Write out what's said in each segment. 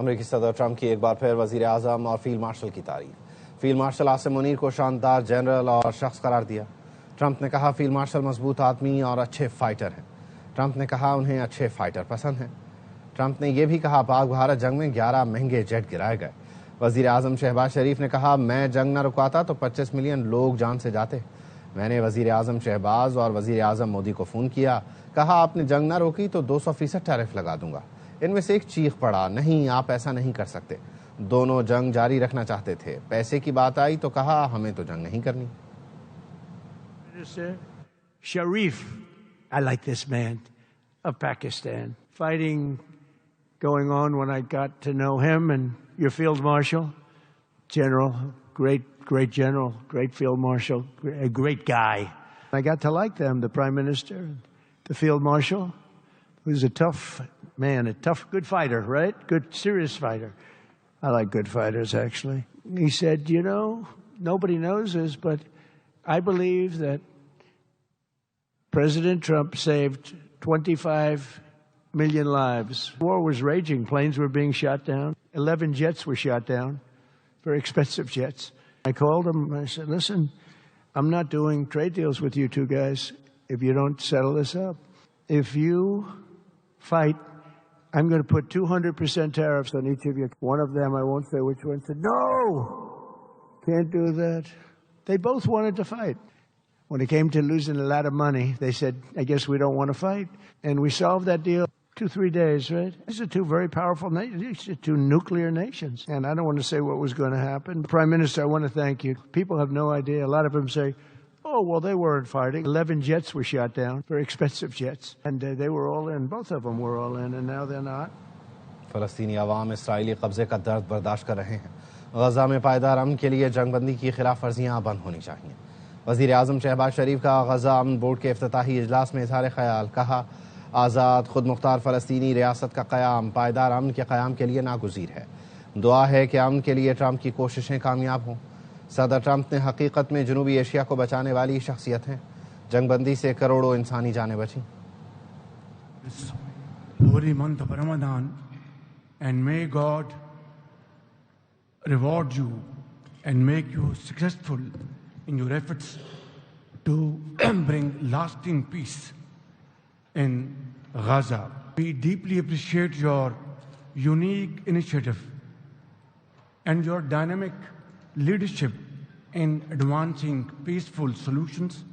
امریکی صدر ٹرمپ کی ایک بار پھر وزیر اعظم اور فیلڈ مارشل کی تعریف۔ فیلڈ مارشل عاصم منیر کو شاندار جنرل اور شخص قرار دیا۔ ٹرمپ نے کہا فیلڈ مارشل مضبوط آدمی اور اچھے فائٹر ہیں۔ ٹرمپ نے کہا انہیں اچھے فائٹر پسند ہیں۔ ٹرمپ نے یہ بھی کہا پاک بھارت جنگ میں 11 مہنگے جیٹ گرائے گئے۔ وزیر اعظم شہباز شریف نے کہا میں جنگ نہ رکواتا تو 25 ملین لوگ جان سے جاتے۔ میں نے وزیر اعظم شہباز اور وزیر اعظم مودی کو فون کیا، کہا آپ نے جنگ نہ روکی تو 200% ٹیرف لگا دوں گا۔ ان میں سے ایک چیخ پڑا نہیں آپ ایسا نہیں کر سکتے۔ دونوں جنگ جاری رکھنا چاہتے تھے۔ پیسے کی بات آئی تو کہا ہمیں تو جنگ نہیں کرنی۔ Sharif, I like this man of Pakistan. Fighting going on when I got to know him, and your field marshal, general, great general, great field marshal, a great guy. I got to like them, the prime minister, the field marshal, who's a tough man, a tough, good fighter, right? Good, serious fighter. I like good fighters, actually. He said, you know, nobody knows this, but I believe that President Trump saved 25 million lives. War was raging. Planes were being shot down. 11 jets were shot down, very expensive jets. I called him. I said, listen, I'm not doing trade deals with you two guys if you don't settle this up. If you fight, I'm going to put 200% tariffs on each of you. One of them, I won't say which one, said, no, can't do that. They both wanted to fight. When it came to losing a lot of money, they said, I guess we don't want to fight. And we solved that deal 2-3 days, right? These are two very powerful nations. These are two nuclear nations. And I don't want to say what was going to happen. Prime Minister, I want to thank you. People have no idea. A lot of them say, oh, well, they weren't fighting. 11 jets were shot down, very expensive jets. And they were all in. Both of them were all in, and now they're not. فلسطینی عوام اسرائیلی قبضے کا درد برداشت کر رہے ہیں۔ غزہ میں پائیدار امن کے لیے جنگ بندی کی خلاف ورزیاں بند ہونی چاہیے۔ وزیر اعظم شہباز شریف کا غزہ امن بورڈ کے افتتاحی اجلاس میں اظہار خیال، کہا آزاد خود مختار فلسطینی ریاست کا قیام پائیدار امن کے قیام کے لیے ناگزیر ہے۔ دعا ہے کہ امن کے لیے ٹرمپ کی کوششیں کامیاب ہوں۔ صدر ٹرمپ نے حقیقت میں جنوبی ایشیا کو بچانے والی شخصیت ہیں۔ جنگ بندی سے کروڑوں انسانی جانیں بچیں۔ Holy month of Ramadan, and may God reward you and make you successful in your efforts to bring lasting peace in Gaza. We deeply appreciate your unique initiative and your dynamic leadership in advancing peaceful solutions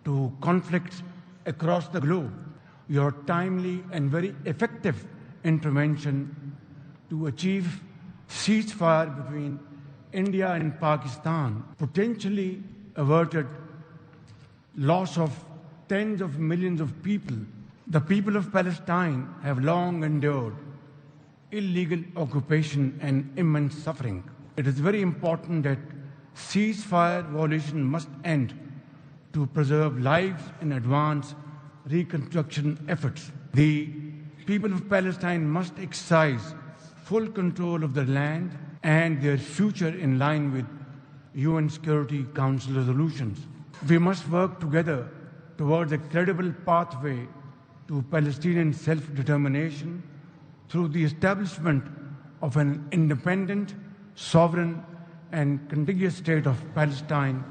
to conflicts across the globe. Your timely and very effective intervention to achieve ceasefire between India and Pakistan potentially averted loss of tens of millions of people. The people of Palestine have long endured illegal occupation and immense suffering. It is very important that ceasefire violation must end to preserve lives and advance reconstruction efforts. The people of Palestine must exercise full control of their land and their future in line with UN Security Council resolutions. We must work together towards a credible pathway to Palestinian self-determination through the establishment of an independent, sovereign and contiguous state of Palestine.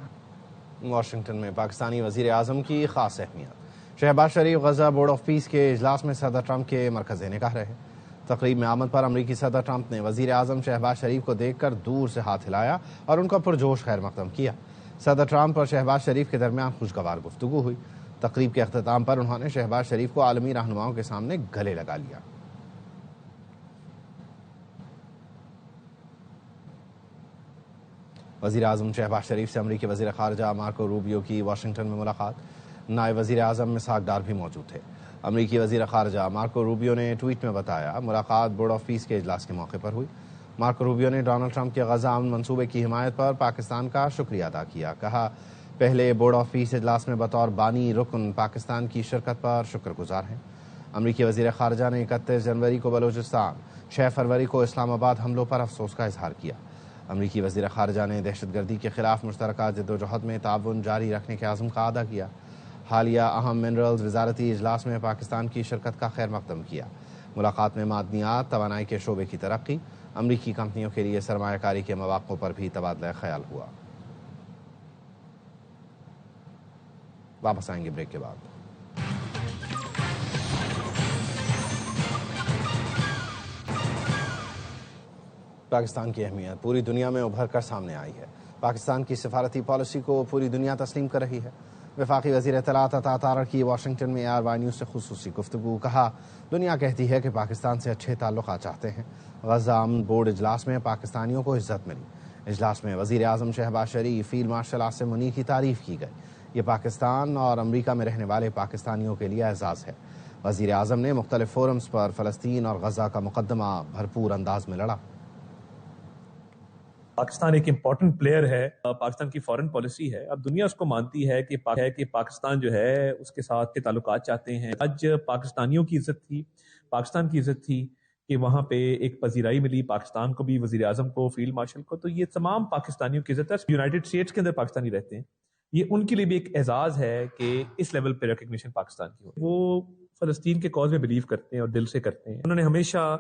Washington میں پاکستانی وزیر اعظم کی خاص اہمیت۔ شہباز شریف Gaza board of peace کے اجلاس میں صدر Trump کے مرکز نگاہ رہے۔ تقریب میں آمد پر امریکی صدر ٹرمپ نے وزیر اعظم شہباز شریف کو دیکھ کر دور سے ہاتھ ہلایا اور ان کا پرجوش خیر مقدم کیا۔ صدر ٹرمپ اور شہباز شریف کے درمیان خوشگوار گفتگو ہوئی۔ تقریب کے اختتام پر انہوں نے شہباز شریف کو عالمی رہنماؤں کے سامنے گلے لگا لیا۔ وزیر اعظم شہباز شریف سے امریکی وزیر خارجہ مارکو روبیو کی واشنگٹن میں ملاقات۔ نائب وزیر اعظم مساق ڈار بھی موجود تھے۔ امریکی وزیر خارجہ مارکو روبیو نے ٹویٹ میں بتایا ملاقات بورڈ آف پیس کے اجلاس کے موقع پر ہوئی۔ مارکو روبیو نے ڈونلڈ ٹرمپ کے غزہ امن منصوبے کی حمایت پر پاکستان کا شکریہ ادا کیا، کہا پہلے بورڈ آف پیس اجلاس میں بطور بانی رکن پاکستان کی شرکت پر شکر گزار ہیں۔ امریکی وزیر خارجہ نے 31 جنوری کو بلوچستان، 6 فروری کو اسلام آباد حملوں پر افسوس کا اظہار کیا۔ امریکی وزیر خارجہ نے دہشت گردی کے خلاف مشترکہ جدوجہد میں تعاون جاری رکھنے کے عزم کا اعادہ کیا۔ حالیہ اہم منرلز وزارتی اجلاس میں پاکستان کی شرکت کا خیر مقدم کیا۔ ملاقات میں معدنیات توانائی کے شعبے کی ترقی امریکی کمپنیوں کے لیے سرمایہ کاری کے مواقع پر بھی تبادلہ خیال ہوا۔ واپس آئیں گے بریک کے بعد۔ پاکستان کی اہمیت پوری دنیا میں ابھر کر سامنے آئی ہے۔ پاکستان کی سفارتی پالیسی کو پوری دنیا تسلیم کر رہی ہے۔ وفاقی وزیر اطلاعات عطا تارڑ کی واشنگٹن میں ARY نیوز سے خصوصی گفتگو۔ کہا، دنیا کہتی ہے کہ پاکستان سے اچھے تعلقات چاہتے ہیں۔ غزہ امن بورڈ اجلاس میں پاکستانیوں کو عزت ملی۔ اجلاس میں وزیر اعظم شہباز شریف، فیلڈ مارشل عاصم منیر کی تعریف کی گئی۔ یہ پاکستان اور امریکہ میں رہنے والے پاکستانیوں کے لیے اعزاز ہے۔ وزیر اعظم نے مختلف فورمز پر فلسطین اور غزہ کا مقدمہ بھرپور انداز میں لڑا۔ پاکستان ایک امپورٹنٹ پلیئر ہے، پاکستان کی فارن پالیسی ہے۔ اب دنیا اس کو مانتی ہے کہ پاکستان جو ہے اس کے ساتھ کے تعلقات چاہتے ہیں۔ آج پاکستانیوں کی عزت تھی، پاکستان کی عزت تھی کہ وہاں پہ ایک پذیرائی ملی پاکستان کو بھی، وزیر اعظم کو، فیلڈ مارشل کو، تو یہ تمام پاکستانیوں کی عزت ہے۔ یونائٹڈ اسٹیٹس کے اندر پاکستانی رہتے ہیں، یہ ان کے لیے بھی ایک اعزاز ہے کہ اس لیول پہ ریکگنیشن پاکستان کی ہو۔ وہ فلسطین کے کاز میں بلیو کرتے ہیں اور دل سے کرتے ہیں۔ انہوں نے ہمیشہ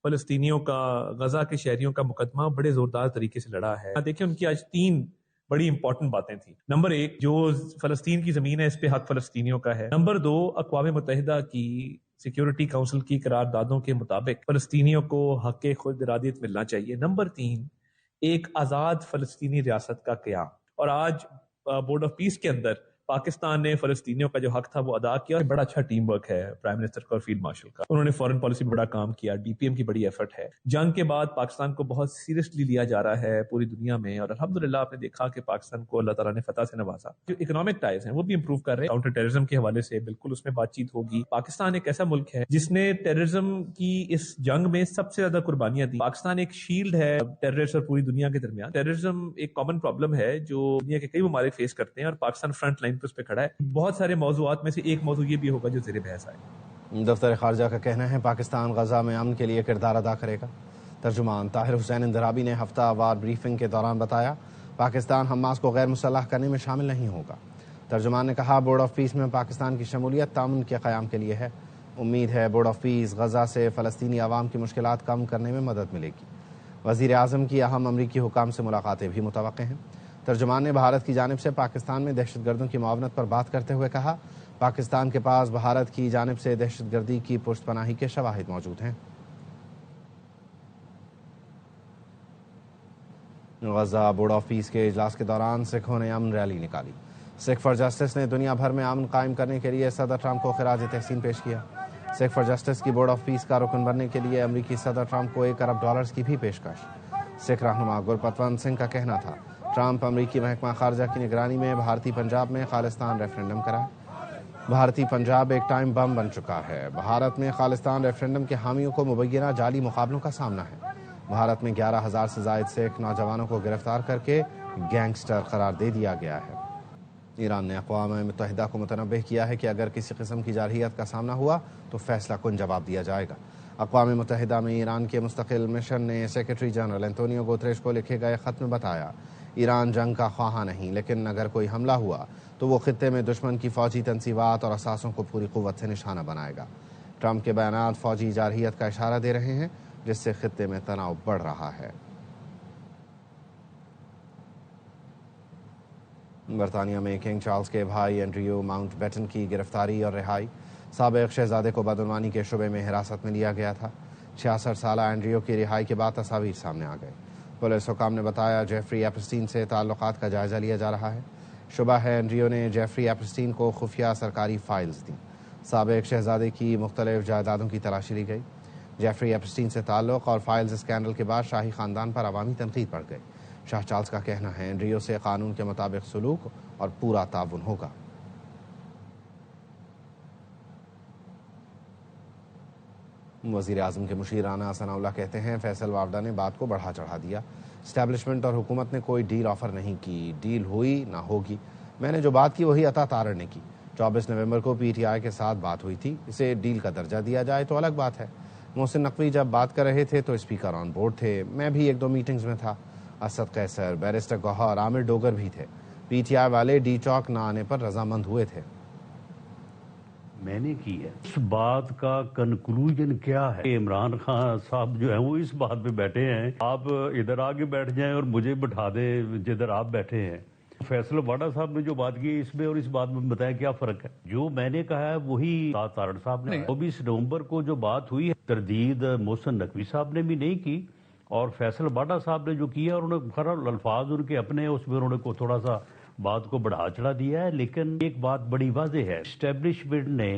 فلسطینیوں کا، غزہ کے شہریوں کا مقدمہ بڑے زوردار طریقے سے لڑا ہے۔ دیکھیں ان کی آج 3 بڑی امپورٹنٹ باتیں تھیں۔ نمبر 1، جو فلسطین کی زمین ہے اس پہ حق فلسطینیوں کا ہے۔ نمبر 2، اقوام متحدہ کی سیکیورٹی کونسل کی قراردادوں کے مطابق فلسطینیوں کو حق خود ارادیت ملنا چاہیے۔ نمبر 3، ایک آزاد فلسطینی ریاست کا قیام۔ اور آج بورڈ آف پیس کے اندر پاکستان نے فلسطینیوں کا جو حق تھا وہ ادا کیا، اور بڑا اچھا ٹیم ورک ہے پرائم منسٹر کا اور فیلڈ مارشل کا۔ انہوں نے فارن پالیسی میں بڑا کام کیا، DPM کی بڑی ایفرٹ ہے۔ جنگ کے بعد پاکستان کو بہت سیریسلی لیا جا رہا ہے پوری دنیا میں، اور الحمدللہ آپ نے دیکھا کہ پاکستان کو اللہ تعالیٰ نے فتح سے نوازا۔ جو اکنامک ٹائز ہیں وہ بھی امپروو کر رہے ہیں، کاؤنٹر ٹیررزم کے حوالے سے بالکل اس میں بات چیت ہوگی۔ پاکستان ایک ایسا ملک ہے جس نے ٹیررزم کی اس جنگ میں سب سے زیادہ قربانیاں دی۔ پاکستان ایک شیلڈ ہے ٹیررسٹ اور پوری دنیا کے درمیان۔ ٹیررزم ایک کامن پرابلم ہے جو دنیا کے کئی ممالک فیس کرتے ہیں، اور پاکستان فرنٹ لائن پہ اس پہ کھڑا ہے۔ بہت سارے موضوعات میں سے ایک موضوع یہ بھی ہوگا جو زیر بحث آئے۔ دفتر خارجہ کا کہنا ہے پاکستان غزہ میں امن کے لیے کردار ادا کرے گا۔ ترجمان طاہر حسین اندرابی نے ہفتہ وار بریفنگ کے دوران بتایا، پاکستان حماس کو غیر مسلح کرنے میں شامل نہیں ہوگا۔ ترجمان نے کہا، بورڈ آف پیس میں پاکستان کی شمولیت تعاون کے قیام کے لیے ہے۔ امید ہے بورڈ آف پیس غزہ سے فلسطینی عوام کی مشکلات کم کرنے میں مدد ملے گی۔ وزیر اعظم کی اہم امریکی حکام سے ملاقاتیں بھی متوقع ہیں۔ ترجمان نے بھارت کی جانب سے پاکستان میں دہشت گردوں کی معاونت پر بات کرتے ہوئے کہا، پاکستان کے پاس بھارت کی جانب سے دہشت گردی کی پشت پناہی کے شواہد موجود ہیں۔ غزہ بورڈ آف پیس کے اجلاس کے دوران سکھوں نے امن ریلی نکالی۔ سکھ فار جسٹس نے دنیا بھر میں امن قائم کرنے کے لیے صدر ٹرمپ کو خراج تحسین پیش کیا۔ سکھ فار جسٹس کی بورڈ آف پیس کا رکن بننے کے لیے امریکی صدر ٹرمپ کو $1 ارب کی بھی پیشکش۔ سکھ رہنما گرپتونت سنگھ کا کہنا تھا، ٹرمپ امریکی محکمہ خارجہ کی نگرانی میں بھارتی پنجاب میں خالستان ریفرنڈم کرائے۔ بھارتی پنجاب ایک ٹائم بم بن چکا ہے۔ بھارت میں خالستان ریفرنڈم کے حامیوں کو مبینہ جعلی مقابلوں کا سامنا ہے۔ بھارت میں 11,000 سے زائد سکھ نوجوانوں کو گرفتار کر کے گینگسٹر قرار دے دیا گیا ہے۔ ایران نے اقوام متحدہ کو متنبہ کیا ہے کہ اگر کسی قسم کی جارحیت کا سامنا ہوا تو فیصلہ کن جواب دیا جائے گا۔ اقوام متحدہ میں ایران کے مستقل مشن نے سیکرٹری جنرل انتونیو گوتریش کو لکھے گئے خط میں بتایا، ایران جنگ کا خواہاں نہیں، لیکن اگر کوئی حملہ ہوا تو وہ خطے میں دشمن کی فوجی تنصیبات اور اثاثوں کو پوری قوت سے نشانہ بنائے گا۔ ٹرمپ کے بیانات فوجی جارحیت کا اشارہ دے رہے ہیں، جس سے خطے میں تناؤ بڑھ رہا ہے۔ برطانیہ میں کنگ چارلز کے بھائی اینڈریو ماؤنٹ بیٹن کی گرفتاری اور رہائی۔ سابق شہزادے کو بدعنوانی کے شبے میں حراست میں لیا گیا تھا۔ 66 سالہ اینڈریو کی رہائی کے بعد تصاویر سامنے آ گئے۔ پولیس حکام نے بتایا، جیفری ایپسٹین سے تعلقات کا جائزہ لیا جا رہا ہے۔ شبہ ہے اینڈریو نے جیفری ایپسٹین کو خفیہ سرکاری فائلز دیں۔ سابق شہزادے کی مختلف جائیدادوں کی تلاشی لی گئی۔ جیفری ایپسٹین سے تعلق اور فائلز اسکینڈل کے بعد شاہی خاندان پر عوامی تنقید بڑھ گئی۔ شاہ چارلز کا کہنا ہے، اینڈریو سے قانون کے مطابق سلوک اور پورا تعاون ہوگا۔ وزیر اعظم کے مشیر رانا ثناء اللہ کہتے ہیں، فیصل وافدہ نے بات کو بڑھا چڑھا دیا۔ اسٹیبلشمنٹ اور حکومت نے کوئی ڈیل آفر نہیں کی، ڈیل ہوئی نہ ہوگی۔ میں نے جو بات کی وہی عطا تارڑ نے کی۔ 24 نومبر کو PTI کے ساتھ بات ہوئی تھی، اسے ڈیل کا درجہ دیا جائے تو الگ بات ہے۔ محسن نقوی جب بات کر رہے تھے تو اسپیکر آن بورڈ تھے، میں بھی 1-2 میٹنگز میں تھا۔ اسد قیصر، بیرسٹر گوہر، عامر ڈوگر بھی تھے۔ PTI والے ڈی چوک نہ آنے پر رضامند ہوئے تھے۔ میں نے کی ہے. اس بات کا کنکلوژن کیا ہے؟ عمران خان صاحب جو ہیں وہ اس بات پہ بیٹھے ہیں، آپ ادھر آگے بیٹھ جائیں اور مجھے بٹھا دیں جدھر آپ بیٹھے ہیں. فیصل واڈا صاحب نے جو بات کی اس میں اور اس بات میں بتایا کیا فرق ہے؟ جو میں نے کہا ہے وہی تارڑ صاحب نے. 24 نومبر کو جو بات ہوئی ہے تردید محسن نقوی صاحب نے بھی نہیں کی، اور فیصل واڈا صاحب نے جو کیا انہوں نے خراب الفاظ ان کے اپنے اس میں انہوں نے کو تھوڑا سا بات کو بڑھا چڑھا دیا ہے. لیکن ایک بات بڑی واضح ہے، اسٹیبلشمنٹ نے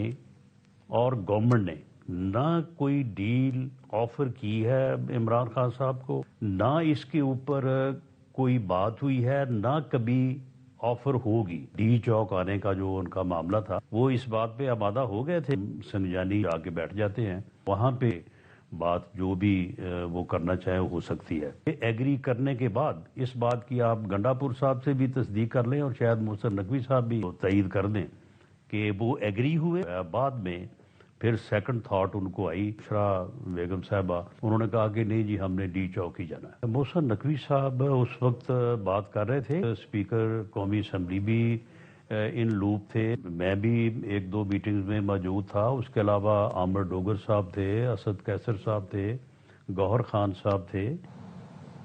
اور گورنمنٹ نے نہ کوئی ڈیل آفر کی ہے عمران خان صاحب کو، نہ اس کے اوپر کوئی بات ہوئی ہے، نہ کبھی آفر ہوگی. ڈی چوک آنے کا جو ان کا معاملہ تھا وہ اس بات پہ آمادہ ہو گئے تھے. سنجانی آ کے بیٹھ جاتے ہیں وہاں پہ، بات جو بھی وہ کرنا چاہے ہو سکتی ہے. ایگری کرنے کے بعد اس بات کی آپ گنڈا پور صاحب سے بھی تصدیق کر لیں اور شاید محسن نقوی صاحب بھی تائید کر دیں کہ وہ ایگری ہوئے. بعد میں پھر سیکنڈ تھاٹ ان کو آئی، شرا بیگم صاحبہ انہوں نے کہا کہ نہیں جی ہم نے ڈی چوک ہی جانا ہے. محسن نقوی صاحب اس وقت بات کر رہے تھے، اسپیکر قومی اسمبلی بھی ان لوپ تھے، میں بھی ایک دو میٹنگز میں موجود تھا. اس کے علاوہ عامر ڈوگر صاحب تھے، اسد کیسر صاحب تھے، گوہر خان صاحب تھے.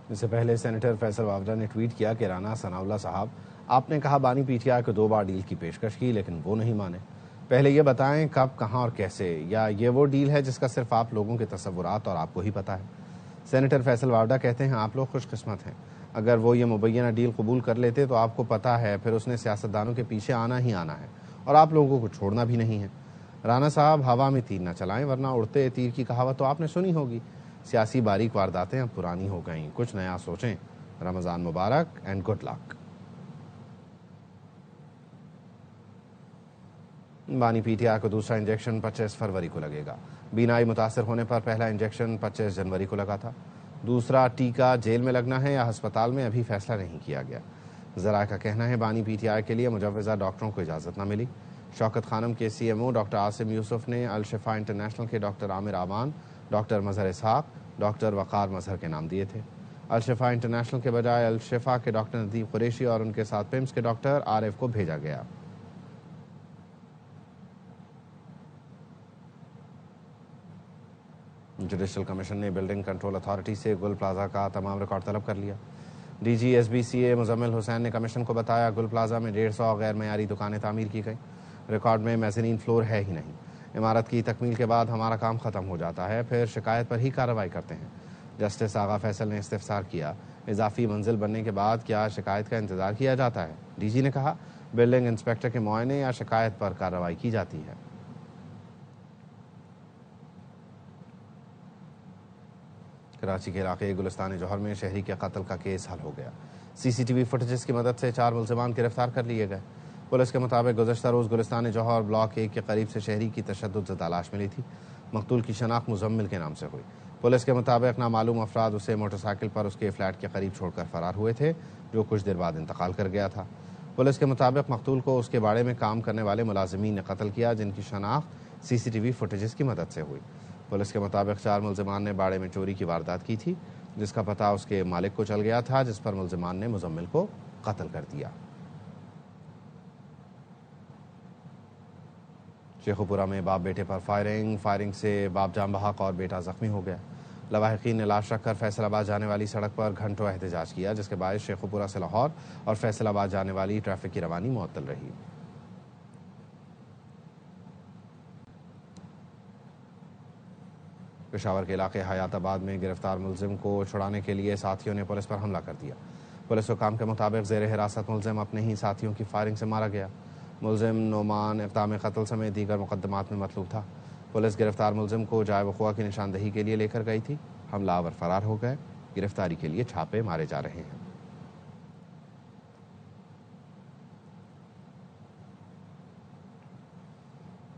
اس سے پہلے سینیٹر فیصل وافدہ نے ٹویٹ کیا کہ رانا ثناء اللہ صاحب آپ نے کہا بانی پی ٹی آئی کو 2 بار ڈیل کی پیشکش کی لیکن وہ نہیں مانے. پہلے یہ بتائیں کب، کہاں اور کیسے، یا یہ وہ ڈیل ہے جس کا صرف آپ لوگوں کے تصورات اور آپ کو ہی پتا ہے؟ سینیٹر فیصل وافدہ کہتے ہیں آپ لوگ خوش قسمت ہیں، اگر وہ یہ مبینہ ڈیل قبول کر لیتے تو آپ کو پتا ہے پھر اس نے سیاستدانوں کے پیچھے آنا ہی آنا ہے اور آپ لوگوں کو چھوڑنا بھی نہیں ہے. رانا صاحب ہوا میں تیر نہ چلائیں ورنہ اڑتے تیر کی کہاوت تو آپ نے سنی ہوگی. سیاسی باریک وارداتیں اب پرانی ہو گئیں، کچھ نیا سوچیں. رمضان مبارک اینڈ گڈ لک. بانی پی ٹی آئی کو دوسرا انجیکشن 25 فروری کو لگے گا. بینائی متاثر ہونے پر پہلا انجیکشن 25 جنوری کو لگا تھا. دوسرا ٹیکہ جیل میں لگنا ہے یا ہسپتال میں ابھی فیصلہ نہیں کیا گیا. ذرائع کا کہنا ہے بانی پی ٹی آئی کے لیے مجوزہ ڈاکٹروں کو اجازت نہ ملی. شوکت خانم کے C M O doctor Asim Yousuf نے الشفا انٹرنیشنل کے ڈاکٹر عامر امان، ڈاکٹر مظہر اسحاق، ڈاکٹر وقار مظہر کے نام دیے تھے. الشفا انٹرنیشنل کے بجائے الشفا کے ڈاکٹر ندیم قریشی اور ان کے ساتھ پیمز کے ڈاکٹر عارف کو بھیجا گیا. جوڈیشل کمیشن نے بلڈنگ کنٹرول اتھارٹی سے گل پلازا کا تمام ریکارڈ طلب کر لیا. D G S B C A Muzammil Hussain نے کمیشن کو بتایا گل پلازا میں 150 غیر معیاری دکانیں تعمیر کی گئیں. ریکارڈ میں میزنین فلور ہے ہی نہیں. عمارت کی تکمیل کے بعد ہمارا کام ختم ہو جاتا ہے، پھر شکایت پر ہی کارروائی کرتے ہیں. جسٹس آغا فیصل نے استفسار کیا، اضافی منزل بننے کے بعد کیا شکایت کا انتظار کیا جاتا ہے؟ ڈی جی نے کہا بلڈنگ انسپیکٹر کے معائنے یا شکایت پر کارروائی کی جاتی ہے. کراچی کے علاقے گلستان جوہر میں شہری کے قتل کا کیس حل ہو گیا. سی سی ٹی وی فوٹیجز کی مدد سے 4 ملزمان گرفتار کر لیے گئے. پولیس کے مطابق گزشتہ روز گلستان جوہر بلاک 1 کے قریب سے شہری کی تشدد زدہ لاش ملی تھی. مقتول کی شناخت مزمل کے نام سے ہوئی. پولیس کے مطابق نامعلوم افراد اسے موٹر سائیکل پر اس کے فلیٹ کے قریب چھوڑ کر فرار ہوئے تھے، جو کچھ دیر بعد انتقال کر گیا تھا. پولیس کے مطابق مقتول کو اس کے باڑے میں کام کرنے والے ملازمین نے قتل کیا، جن کی شناخت سی سی ٹی وی فوٹیجز کی مدد سے ہوئی. پولیس کے مطابق 4 ملزمان نے باڑے میں چوری کی واردات کی تھی، جس کا پتہ اس کے مالک کو چل گیا تھا، جس پر ملزمان نے مزمل کو قتل کر دیا. شیخوپورہ میں باپ بیٹے پر فائرنگ سے باپ جان بحق اور بیٹا زخمی ہو گیا. لواحقین نے لاش رکھ کر فیصل آباد جانے والی سڑک پر گھنٹوں احتجاج کیا، جس کے باعث شیخوپورہ سے لاہور اور فیصل آباد جانے والی ٹریفک کی روانی معطل رہی. پشاور کے علاقے حیات آباد میں گرفتار ملزم کو چھڑانے کے لیے ساتھیوں نے پولیس پر حملہ کر دیا. پولیس حکام کے مطابق زیر حراست ملزم اپنے ہی ساتھیوں کی فائرنگ سے مارا گیا. ملزم نعمان اقدام قتل سمیت دیگر مقدمات میں مطلوب تھا. پولیس گرفتار ملزم کو جائے وقوع کی نشاندہی کے لیے لے کر گئی تھی. حملہ آور فرار ہو گئے. گرفتاری کے لیے چھاپے مارے جا رہے ہیں.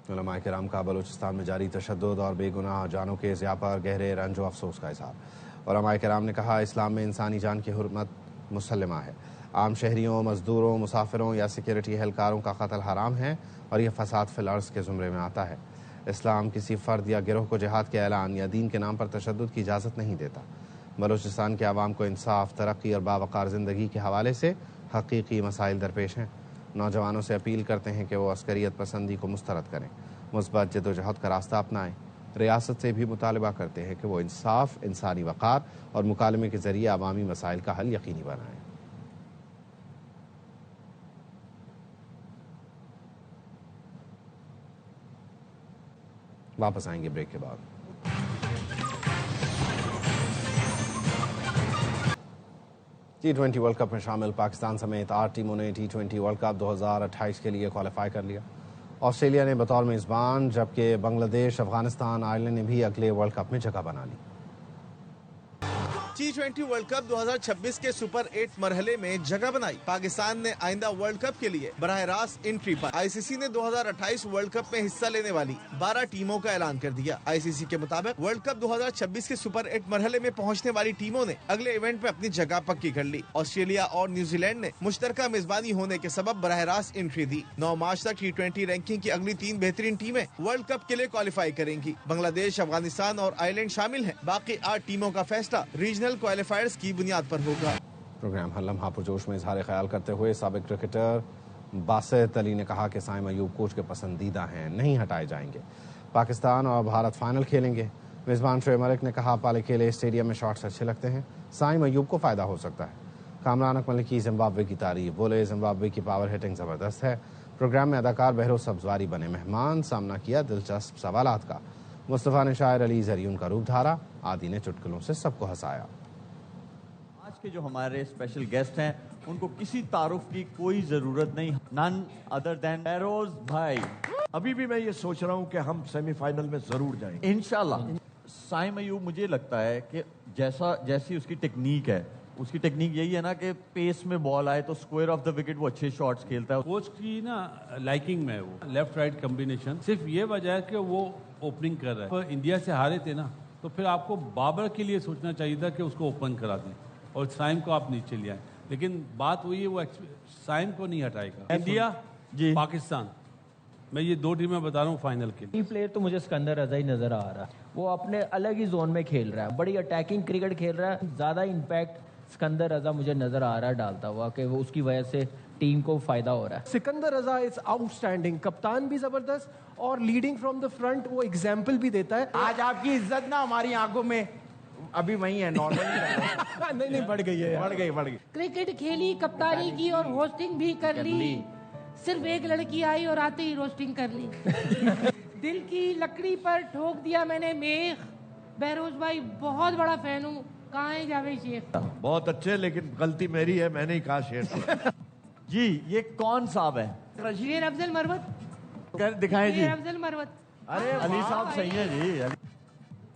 علماء کرام کا بلوچستان میں جاری تشدد اور بے گناہ جانوں کے ضیاع پر گہرے رنج و افسوس کا اظہار. علماء کرام نے کہا اسلام میں انسانی جان کی حرمت مسلمہ ہے. عام شہریوں، مزدوروں، مسافروں یا سیکیورٹی اہلکاروں کا قتل حرام ہے اور یہ فساد فی الارض کے زمرے میں آتا ہے. اسلام کسی فرد یا گروہ کو جہاد کے اعلان یا دین کے نام پر تشدد کی اجازت نہیں دیتا. بلوچستان کے عوام کو انصاف، ترقی اور باوقار زندگی کے حوالے سے حقیقی مسائل درپیش ہیں. نوجوانوں سے اپیل کرتے ہیں کہ وہ عسکریت پسندی کو مسترد کریں. مثبت جدوجہد کا راستہ اپنائیں. ریاست سے بھی مطالبہ کرتے ہیں کہ وہ انصاف، انسانی وقار اور مکالمے کے ذریعے عوامی مسائل کا حل یقینی بنائیں. واپس آئیں گے بریک کے بعد. T20 ورلڈ کپ میں شامل پاکستان سمیت 8 ٹیموں نے T20 ورلڈ کپ 2028 کے لیے کوالیفائی کر لیا. آسٹریلیا نے بطور میزبان، جبکہ بنگلہ دیش، افغانستان، آئرلینڈ نے بھی اگلے ورلڈ کپ میں جگہ بنا لی. T20 ورلڈ کپ 2026 کے سپر 8 مرحلے میں جگہ بنائی. پاکستان نے آئندہ ورلڈ کپ کے لیے براہ راست انٹری پر ICC نے 2028 ورلڈ کپ میں حصہ لینے والی 12 ٹیموں کا اعلان کر دیا. ICC کے مطابق ورلڈ کپ 2026 کے سپر 8 مرحلے میں پہنچنے والی ٹیموں نے اگلے ایونٹ میں اپنی جگہ پکی کر لی. آسٹریلیا اور نیوزی لینڈ نے مشترکہ میزبانی ہونے کے سبب براہ راست انٹری دی. 9 مارچ تک T20 رینکنگ کی اگلی 3 بہترین ٹیمیں ورلڈ کپ کے لیے کوالیفائی کریں گی. بنگلہ دیش، افغانستان اور آئرلینڈ شامل ہیں. باقی 8 ٹیموں کا فیصلہ ریجنل کوالیفائرز کی بنیاد پر ہوگا. پروگرام ہر لمحہ پرجوش میں اظہار خیال کرتے ہوئے سابق کرکٹر باسط علی نے کہا کہ سائم ایوب کوچ کے پسندیدہ ہیں، نہیں ہٹائے جائیں گے. پاکستان اور بھارت فائنل کھیلیں گے. میزبان شعیب ملک نے کہا پالے کھیلے اسٹیڈیم میں شاٹس اچھے لگتے ہیں، سائم ایوب کو فائدہ ہو سکتا ہے. کامران اکمل کی زمبابوے کی تعریف، بولے زمبابوے کی پاور ہٹنگ زبردست ہے. پروگرام میں اداکار بہروز سبزواری بنے مہمان، سامنا کیا دلچسپ سوالات کا. مصطفیٰ نے شاعر علی زریون کا روپ دھارا، عادی نے چٹکلوں سے سب کو ہنسایا. آج کے جو ہمارے اسپیشل گیسٹ ہیں ان کو کسی تعارف کی کوئی ضرورت نہیں، نن ادر دین بہروز بھائی. ابھی بھی میں یہ سوچ رہا ہوں کہ ہم سیمی فائنل میں ضرور جائیں گے انشاءاللہ. سائم ایوب مجھے لگتا ہے کہ جیسی اس کی ٹیکنیک ہے، اس کی ٹیکنیک یہی ہے نا کہ پیس میں بال آئے تو اسکوائر آف دا وکٹ وہ اچھے شاٹس کھیلتا ہے. کوچ کی نا لائکنگ میں وہ لیفٹ رائٹ کمبینیشن، صرف یہ وجہ ہے کہ وہ اوپننگ کر رہا ہے. انڈیا سے ہارے تھے نا، تو پھر آپ کو بابر کے لیے سوچنا چاہیے تھا کہ اس کو اوپن کرا دیں اور سائم کو آپ نیچے لے آئیں. لیکن بات وہی ہے، وہ سائم کو نہیں ہٹائے گا. انڈیا جی پاکستان، میں یہ 2 ٹیمیں بتا رہا ہوں فائنل کے لیے. پلیئر تو مجھے سکندر رضا ہی نظر آ رہا ہے. وہ اپنے الگ ہی زون میں کھیل رہا ہے، بڑی اٹیکنگ کرکٹ کھیل رہا ہے. زیادہ امپیکٹ سکندر رضا مجھے نظر آ رہا ہے ڈالتا ہوا، کہ وہ اس کی وجہ سے ٹیم کو فائدہ ہو رہا ہے. سکندر رضا از آؤٹ اسٹینڈنگ، کپتان بھی زبردست اور لیڈنگ فرام دا فرنٹ وہ ایگزامپل بھی دیتا ہے. آج آپ کی عزت نا ہماری آنکھوں میں ابھی وہی ہے، نارمل نہیں بڑھ گئی ہے، بڑھ گئی. کرکٹ کھیلی، کپتانی کی اور ہوسٹنگ بھی کر لی. صرف ایک لڑکی آئی اور آتے ہی روسٹنگ کر لی. دل کی لکڑی پر ٹھوک دیا میں نے میخ. بہروز بھائی بہت بڑا فین ہوں. کہاں ہے جاوید شیخ؟ بہت اچھے، لیکن غلطی میری ہے، میں نے ہی کہا شیخ. جی یہ کون صاحب ہے؟ شیر افضل مروت. دکھائیں جی. شیر افضل مروت. ارے علی صاحب صحیح ہے جی.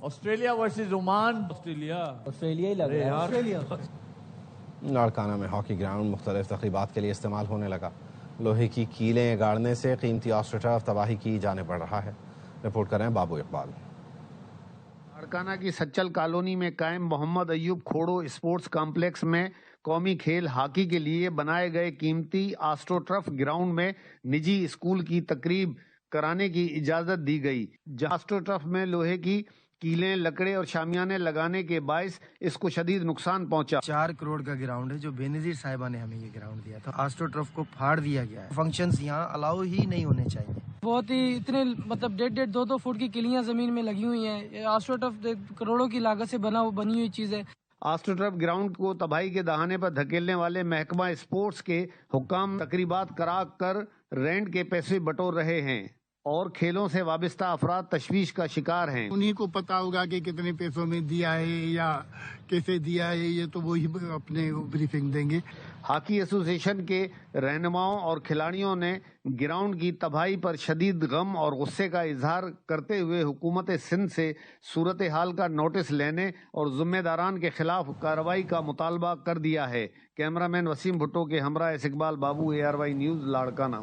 Australia versus Oman. آسٹریلیا ہی لگ رہا ہے. لاڑکانہ میں ہاکی گراؤنڈ مختلف تقریبات کے لیے استعمال ہونے لگا. لوہے کی کیلیں گاڑنے سے قیمتی آسٹرو ٹرف تباہی کی جانے پڑ رہا ہے. رپورٹ کریں بابو اقبال. لاڑکانہ کی سچل کالونی میں قائم محمد ایوب کھوڑو اسپورٹس کمپلیکس میں قومی کھیل ہاکی کے لیے بنائے گئے قیمتی آسٹرو ٹرف گراؤنڈ میں نجی اسکول کی تقریب کرانے کی اجازت دی گئی، جہاں آسٹرو ٹرف میں لوہے کی کیلیں، لکڑے اور شامیانے لگانے کے باعث اس کو شدید نقصان پہنچا. 4 کروڑ کا گراؤنڈ ہے جو بے نظیر صاحبہ نے ہمیں یہ گراؤنڈ دیا تھا. آسٹرو ٹرف کو پھاڑ دیا گیا ہے. فنکشنز یہاں الاؤ ہی نہیں ہونے چاہیے. بہت ہی اتنے مطلب 1.5 2 فٹ کی کلیاں زمین میں لگی ہوئی ہیں. آسٹرو ٹرف کروڑوں کی لاگت سے بنی ہوئی چیز ہے. آسٹرو ٹرف گراؤنڈ کو تباہی کے دہانے پر دھکیلنے والے محکمہ اسپورٹس کے حکام تقریبات کرا کر رینٹ کے پیسے بٹور رہے ہیں اور کھیلوں سے وابستہ افراد تشویش کا شکار ہیں. انہی کو پتا ہوگا کہ کتنے پیسوں میں دیا ہے یا کیسے دیا ہے، یہ تو وہی اپنے بریفنگ دیں گے. ہاکی ایسوسی ایشن کے رہنماؤں اور کھلاڑیوں نے گراؤنڈ کی تباہی پر شدید غم اور غصے کا اظہار کرتے ہوئے حکومت سندھ سے صورتحال کا نوٹس لینے اور ذمہ داران کے خلاف کارروائی کا مطالبہ کر دیا ہے. کیمرامین وسیم بھٹو کے ہمراہ اقبال بابو، ARY نیوز، لاڑکانہ.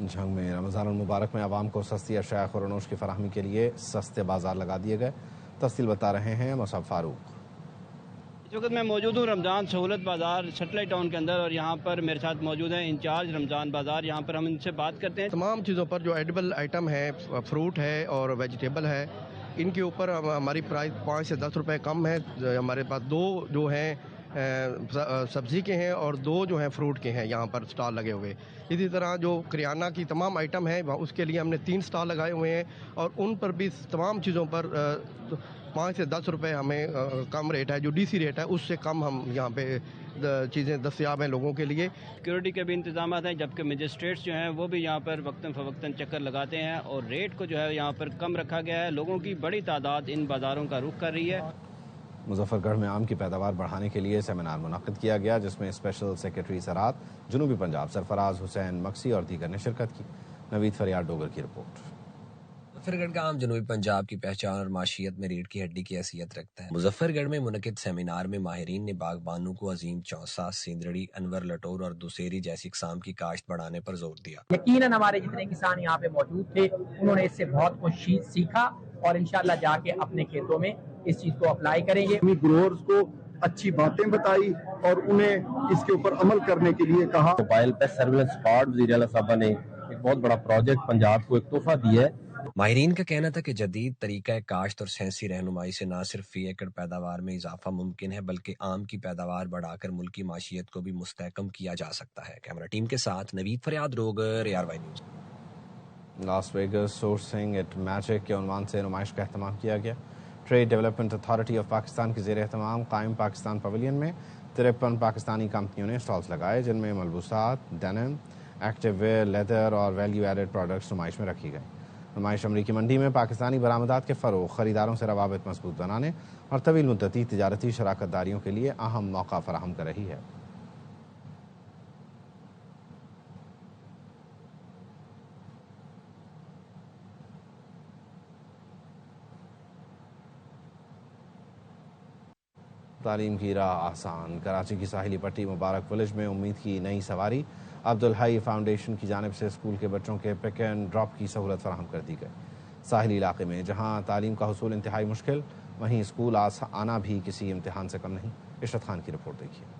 جھنگ میں رمضان المبارک میں عوام کو سستی اشیاء خورنوش کی فراہمی کے لیے سستے بازار لگا دیے گئے. تفصیل بتا رہے ہیں مصعب فاروق. اس وقت میں موجود ہوں رمضان سہولت بازار سیٹلائٹ ٹاؤن کے اندر، اور یہاں پر میرے ساتھ موجود ہیں انچارج رمضان بازار. یہاں پر ہم ان سے بات کرتے ہیں. تمام چیزوں پر جو ایڈیبل آئٹم ہے، فروٹ ہے اور ویجیٹیبل ہے، ان کے اوپر ہماری پرائس 5 سے 10 روپے کم ہے. ہمارے پاس 2 جو ہیں سبزی کے ہیں اور 2 جو ہیں فروٹ کے ہیں یہاں پر سٹال لگے ہوئے. اسی طرح جو کریانہ کی تمام آئٹم ہیں اس کے لیے ہم نے 3 سٹال لگائے ہوئے ہیں اور ان پر بھی تمام چیزوں پر 5 سے 10 روپے ہمیں کم ریٹ ہے. جو ڈی سی ریٹ ہے اس سے کم ہم یہاں پہ چیزیں دستیاب ہیں لوگوں کے لیے. سیکورٹی کے بھی انتظامات ہیں، جبکہ مجسٹریٹس جو ہیں وہ بھی یہاں پر وقتاً فوقتاً چکر لگاتے ہیں اور ریٹ کو جو ہے یہاں پر کم رکھا گیا ہے. لوگوں کی بڑی تعداد ان بازاروں کا رخ کر رہی ہے. مظفر گڑھ میں آم کی پیداوار بڑھانے کے لیے سیمینار منعقد کیا گیا، جس میں اسپیشل سیکرٹری زراعت جنوبی پنجاب سرفراز حسین مکسی اور دیگر نے شرکت کی. نوید فریاد ڈوگر کی رپورٹ. مظفر گڑھ کا آم جنوبی پنجاب کی پہچان اور معیشت میں ریڑھ کی ہڈی کی حیثیت رکھتا ہے. مظفر گڑھ میں منعقد سیمینار میں ماہرین نے باغبانوں کو عظیم چونسا، سیندڑی، انور لٹور اور دوسیری جیسی اقسام کی کاشت بڑھانے پر زور دیا. یقیناً ہمارے جتنے کسان یہاں پہ موجود تھے انہوں نے اس سے بہت کچھ سیکھا اور انشاءاللہ جا کے اپنے کھیتوں میں اس چیز کو اپلائی کریں گے. گروورز کو اچھی باتیں بتائی اور انہیں اس کے اوپر عمل کرنے کے لیے کہا. موبائل پیسٹ سرویلنس اسکواڈ وزیر اعلیٰ صاحبہ نے ایک بہت بڑا پروجیکٹ پنجاب کو ایک تحفہ دیا ہے. ماہرین کا کہنا تھا کہ جدید طریقہ کاشت اور سائنسی رہنمائی سے نہ صرف فی ایکڑ پیداوار میں اضافہ ممکن ہے بلکہ آم کی پیداوار بڑھا کر ملکی معیشت کو بھی مستحکم کیا جا سکتا ہے. کیمرہ ٹیم کے ساتھ نوید فریاد روگر، ARY news. Las Vegas sourcing at Magic کے عنوان سے نمائش کا اہتمام کیا گیا. Trade development authority of Pakistan کے زیر اہتمام قائم پاکستان پویلین میں 53 پاکستانی کمپنیوں نے اسٹالز لگائے، جن میں ملبوسات، ڈینم، ایکٹیو ویئر، لیدر اور ویلیو ایڈڈ پروڈکٹس نمائش میں رکھی گئی. نمائش امریکی منڈی میں پاکستانی برآمدات کے فروغ، خریداروں سے روابط مضبوط بنانے اور طویل مدتی تجارتی شراکت داریوں کے لیے اہم موقع فراہم کر رہی ہے. تعلیم کی راہ آسان. کراچی کی ساحلی پٹی مبارک ولیج میں امید کی نئی سواری. عبدالحی فاؤنڈیشن کی جانب سے اسکول کے بچوں کے پک اینڈ ڈراپ کی سہولت فراہم کر دی گئی. ساحلی علاقے میں جہاں تعلیم کا حصول انتہائی مشکل، وہیں اسکول آنا بھی کسی امتحان سے کم نہیں. عشرت خان کی رپورٹ دیکھیے.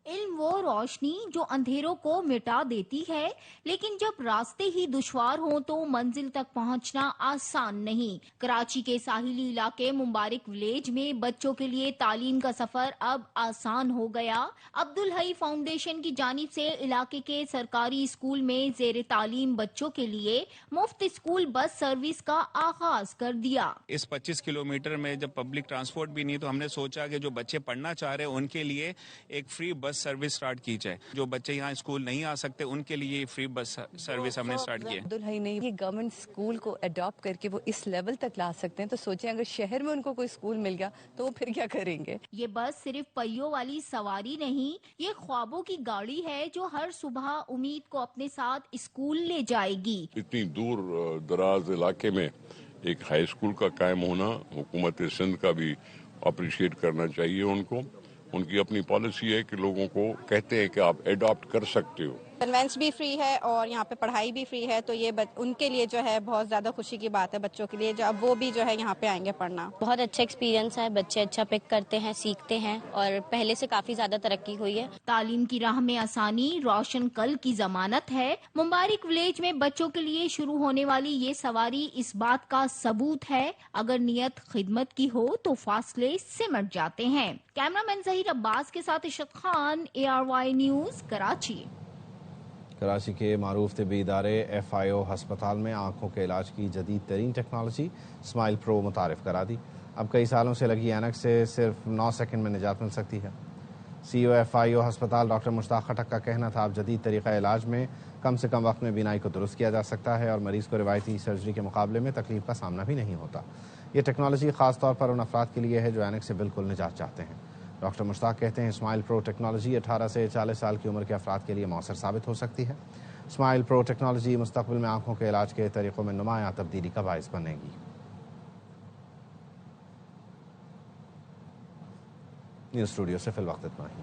علم وہ روشنی جو اندھیروں کو مٹا دیتی ہے، لیکن جب راستے ہی دشوار ہوں تو منزل تک پہنچنا آسان نہیں. کراچی کے ساحلی علاقے مبارک ولیج میں بچوں کے لیے تعلیم کا سفر اب آسان ہو گیا. عبدالحی فاؤنڈیشن کی جانب سے علاقے کے سرکاری اسکول میں زیر تعلیم بچوں کے لیے مفت اسکول بس سروس کا آغاز کر دیا. اس 25 کلومیٹر میں جب پبلک ٹرانسپورٹ بھی نہیں تو ہم نے سوچا کہ جو بچے پڑھنا چاہ رہے ہیں ان کے لیے ایک فری بس سروس سٹارٹ کی جائے. جو بچے یہاں اسکول نہیں آ سکتے ان کے لیے فری بس سروس ہم نے سٹارٹ کی ہے. عبدالحی نے یہ گورنمنٹ اسکول کو اڈاپٹ کر کے وہ اس لیول تک لا سکتے ہیں تو سوچیں اگر شہر میں ان کو کوئی اسکول مل گیا تو وہ پھر کیا کریں گے. یہ بس صرف پہیوں والی سواری نہیں، یہ خوابوں کی گاڑی ہے جو ہر صبح امید کو اپنے ساتھ اسکول لے جائے گی. اتنی دور دراز علاقے میں ایک ہائی اسکول کا قائم ہونا حکومت سندھ کا بھی اپریشیٹ کرنا چاہیے. ان کی اپنی پالیسی ہے کہ لوگوں کو کہتے ہیں کہ آپ ایڈاپٹ کر سکتے ہو. کنوینس بھی فری ہے اور یہاں پہ پڑھائی بھی فری ہے، تو یہ ان کے لیے جو ہے بہت زیادہ خوشی کی بات ہے بچوں کے لیے جو اب وہ بھی جو ہے یہاں پہ آئیں گے پڑھنا. بہت اچھا ایکسپیرینس ہے، بچے اچھا پک کرتے ہیں، سیکھتے ہیں اور پہلے سے کافی زیادہ ترقی ہوئی ہے. تعلیم کی راہ میں آسانی روشن کل کی ضمانت ہے. مبارک ولیج میں بچوں کے لیے شروع ہونے والی یہ سواری اس بات کا ثبوت ہے. اگر نیت خدمت کی ہو تو فاصلے سمٹ جاتے ہیں. کیمرہ مین ظہیر عباس کے ساتھ عشرت خان، ARY نیوز، کراچی. کراچی کے معروف طبی ادارے FIO ہسپتال میں آنکھوں کے علاج کی جدید ترین ٹیکنالوجی اسمائل پرو متعارف کرا دی. اب کئی سالوں سے لگی اینک سے صرف 9 سیکنڈ میں نجات مل سکتی ہے. CEO FIO ہسپتال ڈاکٹر مشتاق خٹک کا کہنا تھا اب جدید طریقہ علاج میں کم سے کم وقت میں بینائی کو درست کیا جا سکتا ہے اور مریض کو روایتی سرجری کے مقابلے میں تکلیف کا سامنا بھی نہیں ہوتا. یہ ٹیکنالوجی خاص طور پر ان افراد کے لیے ہے جو اینک سے بالکل نجات چاہتے ہیں. ڈاکٹر مشتاق کہتے ہیں اسمائل پرو ٹیکنالوجی 18 سے 40 سال کی عمر کے افراد کے لیے مؤثر ثابت ہو سکتی ہے. اسمائل پرو ٹیکنالوجی مستقبل میں آنکھوں کے علاج کے طریقوں میں نمایاں تبدیلی کا باعث بنے گی. نیوز اسٹوڈیو سے فی الوقت اتنا ہی.